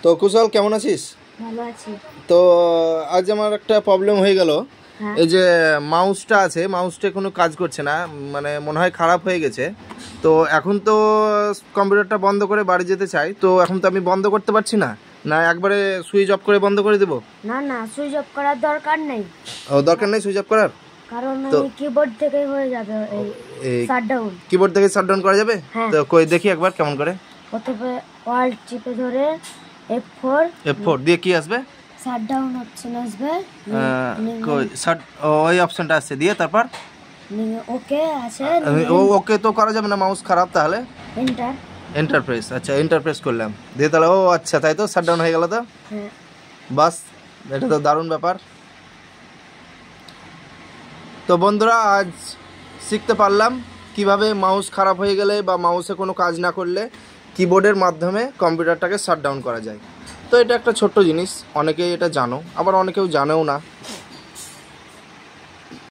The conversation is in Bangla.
তো কুশল কেমন আছিস? ভালো আছি। তো আজ আমার একটা প্রবলেম হয়ে গেল। এই যে মাউসটা আছে, মাউসটা কোনো কাজ করছে না, মানে মনে হয় খারাপ হয়ে গেছে। তো এখন তো কম্পিউটারটা বন্ধ করে বাড়ি যেতে চাই, তো এখন তো আমি বন্ধ করতে পারছি না। না একবারে সুইচ অফ করে বন্ধ করে দেবো? না না, সুইচ অফ করার দরকার নেই। ও দরকার নেই সুইচ অফ করার, কারণ এই কিবোর্ড থেকেই হয়ে যাবে এই শাটডাউন। কিবোর্ড থেকে শাটডাউন করা যাবে? তো কই দেখি একবার কেমন করে। প্রথমে অল্ট চিপে ধরে F4 দিয়ে কি আসবে? শাটডাউন অপশন আসবে। কই শাট ওই অপশনটা আছে, দিয়ে তারপর ওকে আছে। ওকে তো করা যাবে না, মাউস খারাপ। তাহলে এন্টার প্রেস। আচ্ছা এন্টার প্রেস করলাম, দিয়ে তাহলে ও আচ্ছা তাই তো শাটডাউন হয়ে গেল। তো বাস, এটা তো দারুণ ব্যাপার। তো বন্ধুরা আজ শিখতে পারলাম কিভাবে মাউস খারাপ হয়ে গেলে বা মাউসে কোনো কাজ না করলে কিবোর্ডের মাধ্যমে কম্পিউটারটাকে শাটডাউন করা যায়। তো এটা একটা ছোট্ট জিনিস, অনেকেই এটা জানো, আবার অনেকেও জানেও না।